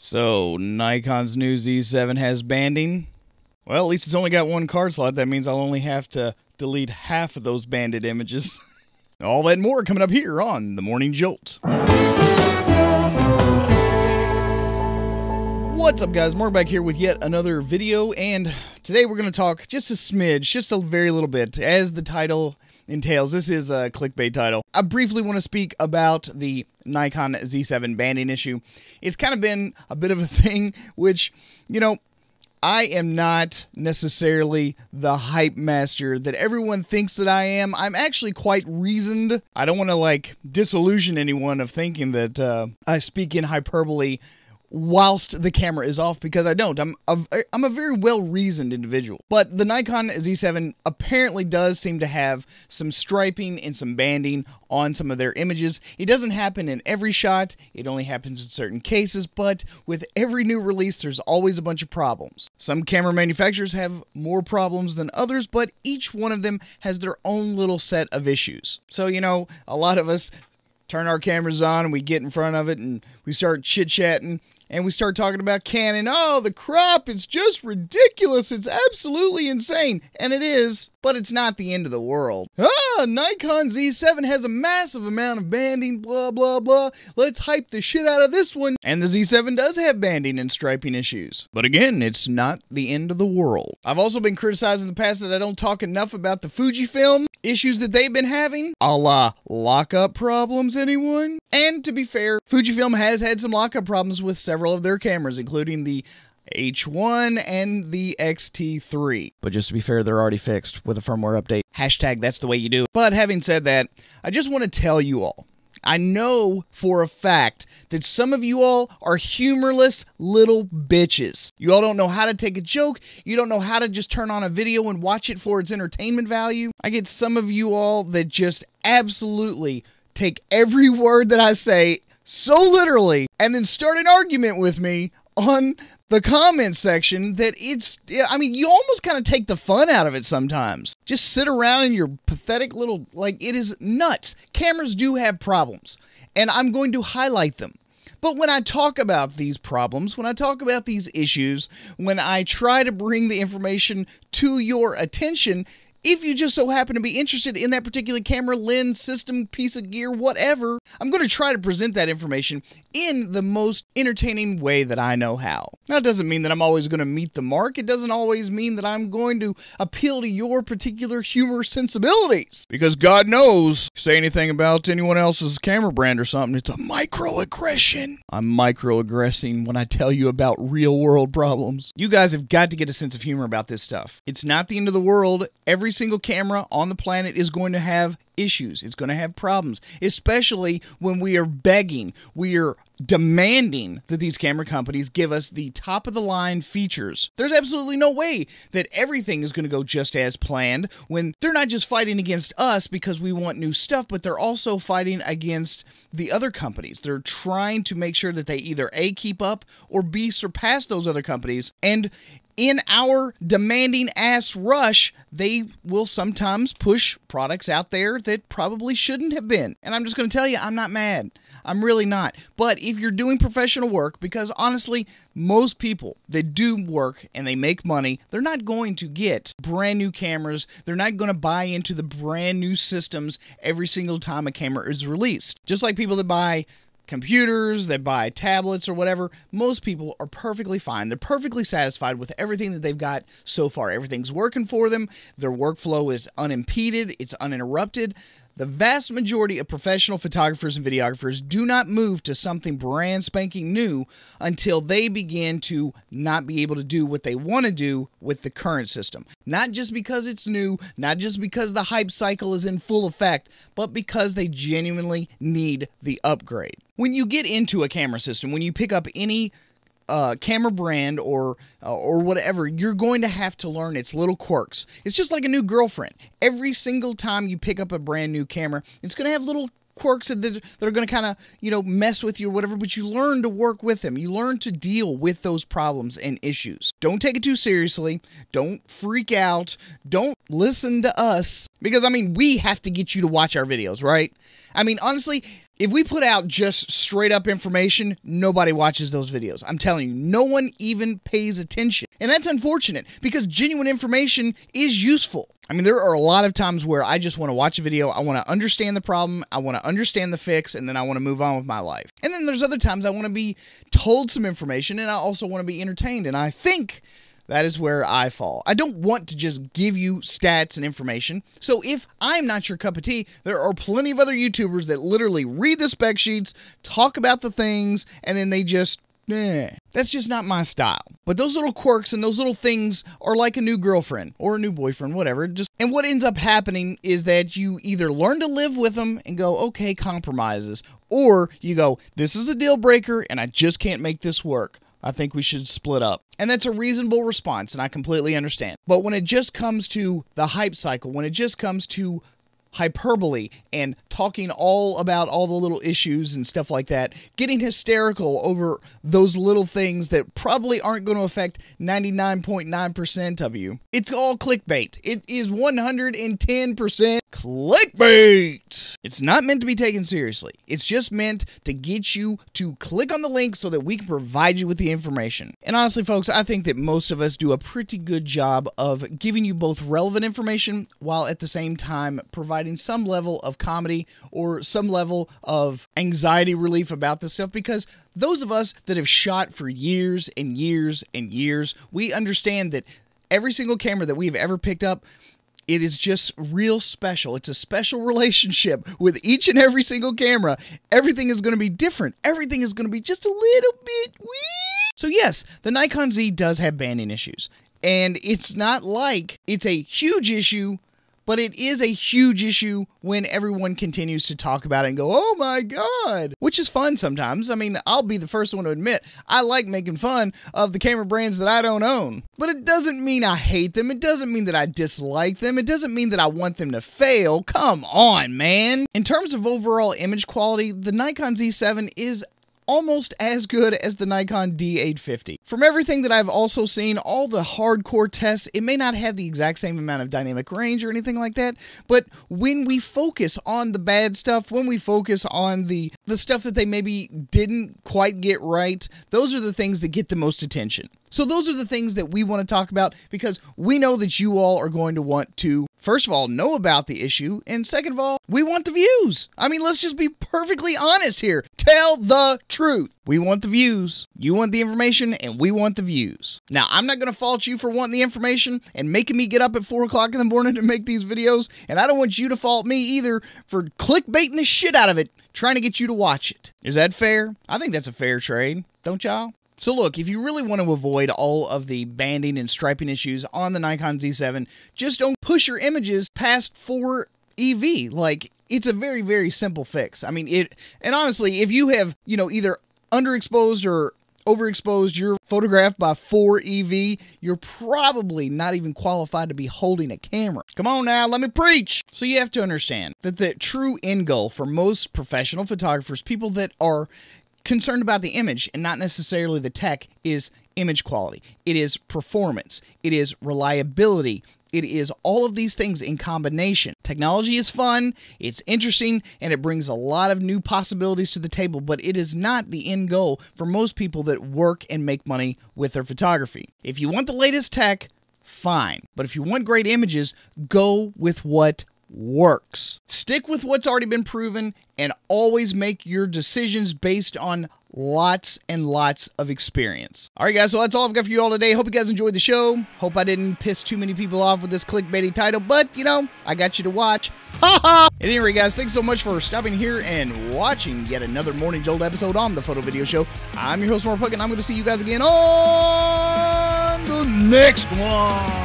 So, Nikon's new Z7 has banding. Well, at least it's only got one card slot. That means I'll only have to delete half of those banded images. All that and more coming up here on The Morning Jolt. What's up, guys? Mark back here with yet another video, and today we're going to talk just a smidge, just a very little bit, as the title entails. This is a clickbait title. I briefly want to speak about the Nikon Z7 banding issue. It's kind of been a bit of a thing, which, you know, I am not necessarily the hype master that everyone thinks that I am. I'm actually quite reasoned. I don't want to, disillusion anyone of thinking that I speak in hyperbole whilst the camera is off, because I don't. I'm a very well-reasoned individual. But the Nikon Z7 apparently does seem to have some striping and some banding on some of their images. It doesn't happen in every shot. It only happens in certain cases, but with every new release, there's always a bunch of problems. Some camera manufacturers have more problems than others, but each one of them has their own little set of issues. So, you know, a lot of us turn our cameras on and we get in front of it and we start chit-chatting. And we start talking about Canon. Oh, the crop, it's just ridiculous. It's absolutely insane. And it is, but it's not the end of the world. Ah, Nikon Z7 has a massive amount of banding, blah, blah, blah. Let's hype the shit out of this one. And the Z7 does have banding and striping issues. But again, it's not the end of the world. I've also been criticized in the past that I don't talk enough about the Fujifilm issues that they've been having. A la lockup problems, anyone? And to be fair, Fujifilm has had some lockup problems with several of their cameras, including the H1 and the X-T3. But just to be fair, they're already fixed with a firmware update. Hashtag that's the way you do it. But having said that, I just want to tell you all, I know for a fact that some of you all are humorless little bitches. You all don't know how to take a joke. You don't know how to just turn on a video and watch it for its entertainment value. I get some of you all that just absolutely take every word that I say so literally and then start an argument with me on the comment section that it's, I mean, you almost kind of take the fun out of it sometimes. Just sit around in your pathetic little, it is nuts. Cameras do have problems, and I'm going to highlight them. But when I talk about these problems, when I talk about these issues, when I try to bring the information to your attention, if you just so happen to be interested in that particular camera, lens, system, piece of gear, whatever, I'm going to try to present that information in the most entertaining way that I know how. Now, it doesn't mean that I'm always going to meet the mark. It doesn't always mean that I'm going to appeal to your particular humor sensibilities. Because God knows, say anything about anyone else's camera brand or something, it's a microaggression. I'm microaggressing when I tell you about real world problems. You guys have got to get a sense of humor about this stuff. It's not the end of the world. Every single camera on the planet is going to have issues. It's going to have problems, especially when we are begging, we are demanding that these camera companies give us the top of the line features. There's absolutely no way that everything is going to go just as planned when they're not just fighting against us because we want new stuff, but they're also fighting against the other companies. They're trying to make sure that they either A, keep up, or B, surpass those other companies. And in our demanding ass rush, they will sometimes push products out there that probably shouldn't have been. And I'm just going to tell you, I'm not mad. I'm really not. But if you're doing professional work, because honestly, most people that do work and they make money, they're not going to get brand new cameras. They're not going to buy into the brand new systems every single time a camera is released. Just like people that buy computers, that buy tablets or whatever, most people are perfectly fine. They're perfectly satisfied with everything that they've got so far. Everything's working for them. Their workflow is unimpeded. It's uninterrupted. The vast majority of professional photographers and videographers do not move to something brand spanking new until they begin to not be able to do what they want to do with the current system. Not just because it's new, not just because the hype cycle is in full effect, but because they genuinely need the upgrade. When you get into a camera system, when you pick up any camera brand or whatever, you're going to have to learn its little quirks. It's just like a new girlfriend. Every single time you pick up a brand new camera, it's going to have little quirks that are going to kind of, you know, mess with you or whatever, but you learn to work with them. You learn to deal with those problems and issues. Don't take it too seriously. Don't freak out. Don't listen to us because, I mean, we have to get you to watch our videos, right? I mean, honestly, If we put out just straight up information, nobody watches those videos. I'm telling you, no one even pays attention. And that's unfortunate because genuine information is useful. I mean, there are a lot of times where I just want to watch a video, I want to understand the problem, I want to understand the fix, and then I want to move on with my life. And then there's other times I want to be told some information, and I also want to be entertained. And I think that is where I fall. I don't want to just give you stats and information. So if I'm not your cup of tea, there are plenty of other YouTubers that literally read the spec sheets, talk about the things, and then they just, that's just not my style. But those little quirks and those little things are like a new girlfriend or a new boyfriend, whatever. And what ends up happening is that you either learn to live with them and go, okay, compromises, or you go, this is a deal breaker and I just can't make this work. I think we should split up. And that's a reasonable response, and I completely understand. But when it just comes to the hype cycle, when it just comes to hyperbole and talking all about all the little issues and stuff like that, getting hysterical over those little things that probably aren't going to affect 99.9% of you, it's all clickbait. It is 110% clickbait. It's not meant to be taken seriously. It's just meant to get you to click on the link so that we can provide you with the information. And honestly, folks, I think that most of us do a pretty good job of giving you both relevant information while at the same time providing some level of comedy or some level of anxiety relief about this stuff, because those of us that have shot for years and years and years, we understand that every single camera that we've ever picked up, it is just real special. It's a special relationship with each and every single camera. Everything is going to be different. Everything is going to be just a little bit weird. So yes, the Nikon Z does have banding issues, and it's not like it's a huge issue, but it is a huge issue when everyone continues to talk about it and go, oh my God, which is fun sometimes. I mean, I'll be the first one to admit, I like making fun of the camera brands that I don't own. But it doesn't mean I hate them. It doesn't mean that I dislike them. It doesn't mean that I want them to fail. Come on, man. In terms of overall image quality, the Nikon Z7 is almost as good as the Nikon D850. From everything that I've also seen, all the hardcore tests, it may not have the exact same amount of dynamic range or anything like that, but when we focus on the bad stuff, when we focus on the stuff that they maybe didn't quite get right, those are the things that get the most attention. So those are the things that we want to talk about because we know that you all are going to want to, first of all, know about the issue, and second of all, we want the views. I mean, let's just be perfectly honest here. Tell the truth. We want the views. You want the information, and we want the views. Now, I'm not going to fault you for wanting the information and making me get up at 4 o'clock in the morning to make these videos, and I don't want you to fault me either for clickbaiting the shit out of it, trying to get you to watch it. Is that fair? I think that's a fair trade, don't y'all? So look, if you really want to avoid all of the banding and striping issues on the Nikon Z7, just don't push your images past 4 EV. Like, it's a very, very simple fix. I mean, and honestly, if you have, either underexposed or overexposed your photograph by 4 EV, you're probably not even qualified to be holding a camera. Come on now, let me preach. So you have to understand that the true end goal for most professional photographers, people that are concerned about the image and not necessarily the tech, is image quality. It is performance. It is reliability. It is all of these things in combination. Technology is fun, it's interesting, and it brings a lot of new possibilities to the table, but it is not the end goal for most people that work and make money with their photography. If you want the latest tech, fine. But if you want great images, go with what works. Stick with what's already been proven and always make your decisions based on lots and lots of experience. All right, guys, so that's all I've got for you all today. Hope you guys enjoyed the show. Hope I didn't piss too many people off with this clickbaity title, but, I got you to watch. Ha ha! At any rate, guys, thanks so much for stopping here and watching yet another Morning Jolt episode on The Photo Video Show. I'm your host, Mark Puck, and I'm going to see you guys again on the next one.